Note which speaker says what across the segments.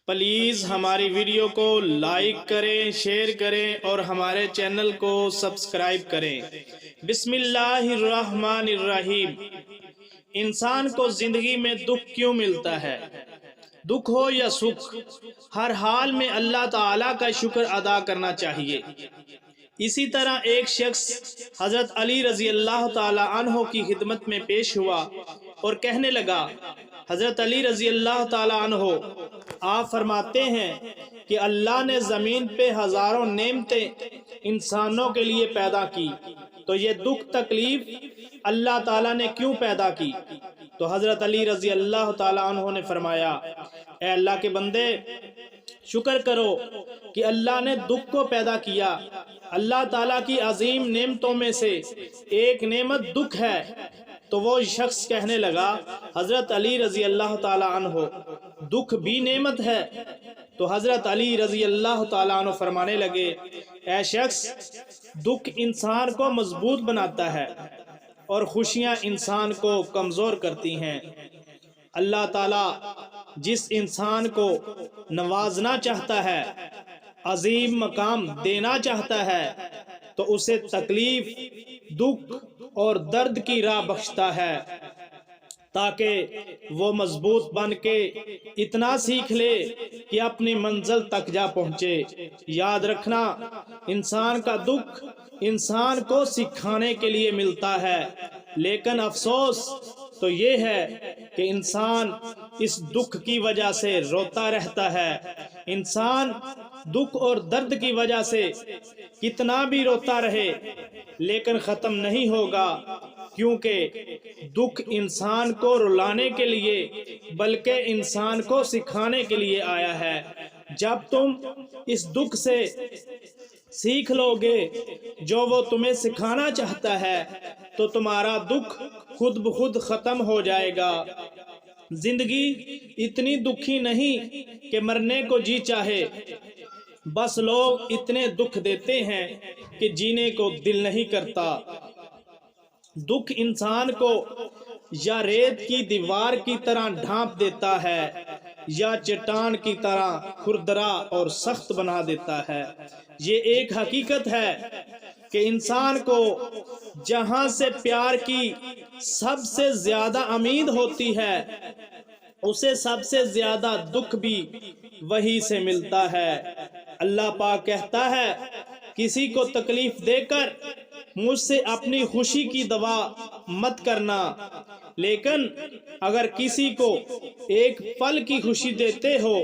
Speaker 1: Please ہماری video کو like کریں، شیئر کریں اور ہمارے چینل کو سبسکرائب کریں۔ بسم اللہ الرحمن الرحیم۔ انسان کو زندگی میں دکھ کیوں ملتا ہے؟ دکھ ہو یا سکھ، ہر حال میں اللہ تعالیٰ کا شکر ادا کرنا چاہیے۔ اسی طرح ایک شخص حضرت علی رضی اللہ تعالیٰ عنہ کی خدمت میں پیش ہوا اور کہنے لگا، حضرت علی رضی اللہ تعالیٰ عنہ، آپ فرماتے ہیں کہ اللہ نے زمین پہ ہزاروں نعمتیں انسانوں کے لیے پیدا کی، تو یہ دکھ تکلیف اللہ تعالیٰ نے کیوں پیدا کی؟ تو حضرت علی رضی اللہ تعالیٰ عنہ نے فرمایا، اے اللہ کے بندے، شکر کرو کہ اللہ نے دکھ کو پیدا کیا۔ اللہ تعالیٰ کی عظیم نعمتوں میں سے ایک نعمت دکھ ہے۔ تو وہ شخص کہنے لگا، حضرت علی رضی اللہ تعالیٰ عنہ، دکھ بھی نعمت ہے؟ تو حضرت علی رضی اللہ تعالیٰ عنہ فرمانے لگے، اے شخص، دکھ انسان کو مضبوط بناتا ہے اور خوشیاں انسان کو کمزور کرتی ہیں۔ اللہ تعالیٰ جس انسان کو نوازنا چاہتا ہے، عظیم مقام دینا چاہتا ہے، تو اسے تکلیف، دکھ اور درد کی راہ بخشتا ہے تاکہ وہ مضبوط بن کے اتنا سیکھ لے کہ اپنی منزل تک جا پہنچے۔ یاد رکھنا، انسان کا دکھ انسان کو سکھانے کے لیے ملتا ہے، لیکن افسوس تو یہ ہے کہ انسان اس دکھ کی وجہ سے روتا رہتا ہے۔ انسان دکھ اور درد کی وجہ سے کتنا بھی روتا رہے لیکن ختم نہیں ہوگا، کیونکہ دکھ انسان کو رلانے کے لیے بلکہ انسان کو سکھانے کے لیے آیا ہے۔ جب تم اس دکھ سے سیکھ لو گے جو وہ تمہیں سکھانا چاہتا ہے تو تمہارا دکھ خود بخود ختم ہو جائے گا۔ زندگی اتنی دکھی نہیں کہ مرنے کو جی چاہے، بس لوگ اتنے دکھ دیتے ہیں کہ جینے کو دل نہیں کرتا۔ دکھ انسان کو یا ریت کی دیوار کی طرح ڈھانپ دیتا ہے یا چٹان کی طرح کھردرا اور سخت بنا دیتا ہے۔ یہ ایک حقیقت ہے کہ انسان کو جہاں سے پیار کی سب سے زیادہ امید ہوتی ہے، اسے سب سے زیادہ دکھ بھی وہی سے ملتا ہے۔ اللہ پاک کہتا ہے، کسی کو تکلیف دے کر مجھ سے اپنی خوشی کی دعا مت کرنا، لیکن اگر کسی کو ایک پل کی خوشی دیتے ہو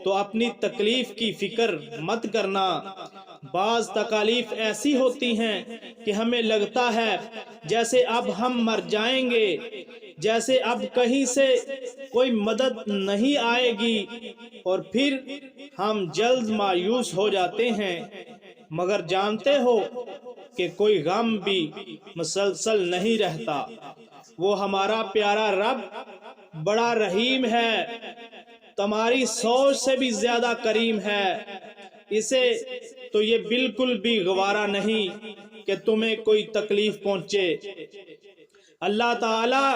Speaker 1: تو اپنی تکلیف کی فکر مت کرنا۔ بعض تکالیف ایسی ہوتی ہیں کہ ہمیں لگتا ہے جیسے اب ہم مر جائیں گے، جیسے اب کہیں سے کوئی مدد نہیں آئے گی، اور پھر ہم جلد مایوس ہو جاتے ہیں۔ مگر جانتے ہو کہ کوئی غم بھی مسلسل نہیں رہتا۔ وہ ہمارا پیارا رب بڑا رحیم ہے، تمہاری سوچ سے بھی زیادہ کریم ہے۔ اسے تو یہ بالکل بھی گوارا نہیں کہ تمہیں کوئی تکلیف پہنچے۔ اللہ تعالیٰ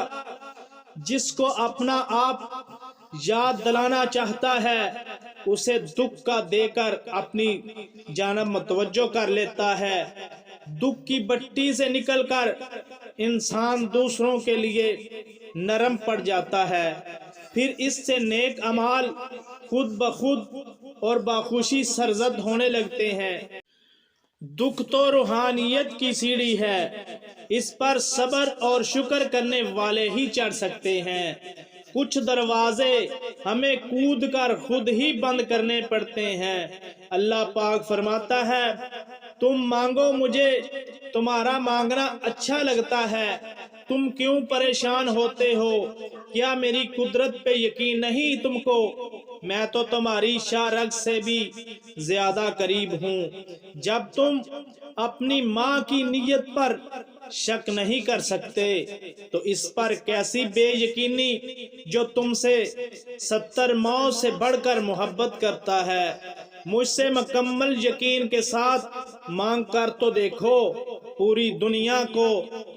Speaker 1: جس کو اپنا آپ یاد دلانا چاہتا ہے اسے دکھ کا دے کر اپنی جانب متوجہ کر لیتا ہے۔ دکھ کی بٹی سے نکل کر انسان دوسروں کے لیے نرم پڑ جاتا ہے، پھر اس سے نیک اعمال خود بخود اور باخوشی سرزد ہونے لگتے ہیں۔ دکھ تو روحانیت کی سیڑھی ہے، اس پر صبر اور شکر کرنے والے ہی چڑھ سکتے ہیں۔ کچھ دروازے ہمیں کود کر خود ہی بند کرنے پڑتے ہیں۔ اللہ پاک فرماتا ہے، تم مانگو مجھے، تمہارا مانگنا اچھا لگتا ہے، تم کیوں پریشان ہوتے ہو؟ کیا میری قدرت پہ یقین نہیں تم کو؟ میں تو تمہاری شاہ رگ سے بھی زیادہ قریب ہوں۔ جب تم اپنی ماں کی نیت پر شک نہیں کر سکتے تو اس پر کیسی بے یقینی جو تم سے 70 ماؤں سے بڑھ کر محبت کرتا ہے۔ مجھ سے مکمل یقین کے ساتھ مانگ کر تو دیکھو، پوری دنیا کو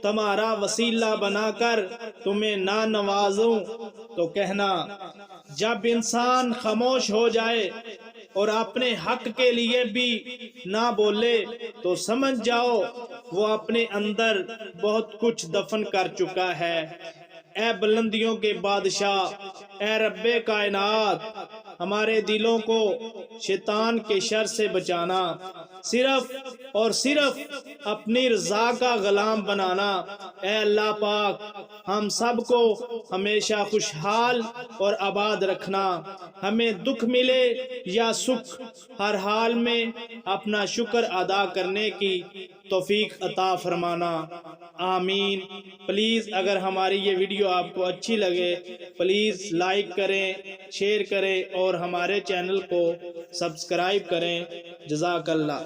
Speaker 1: تمہارا وسیلہ بنا کر تمہیں نہ نوازوں تو کہنا جب انسان خاموش ہو جائے اور اپنے حق کے لیے بھی نہ بولے تو سمجھ جاؤ وہ اپنے اندر بہت کچھ دفن کر چکا ہے۔ اے بلندیوں کے بادشاہ، اے رب کائنات، ہمارے دلوں کو شیطان کے شر سے بچانا، صرف اور صرف اپنی رضا کا غلام بنانا۔ اے اللہ پاک، ہم سب کو ہمیشہ خوشحال اور آباد رکھنا، ہمیں دکھ ملے یا سکھ، ہر حال میں اپنا شکر ادا کرنے کی توفیق عطا فرمانا، آمین۔ پلیز اگر ہماری یہ ویڈیو آپ کو اچھی لگے پلیز لائک کریں، شیئر کریں اور ہمارے چینل کو سبسکرائب کریں۔ جزاک اللہ۔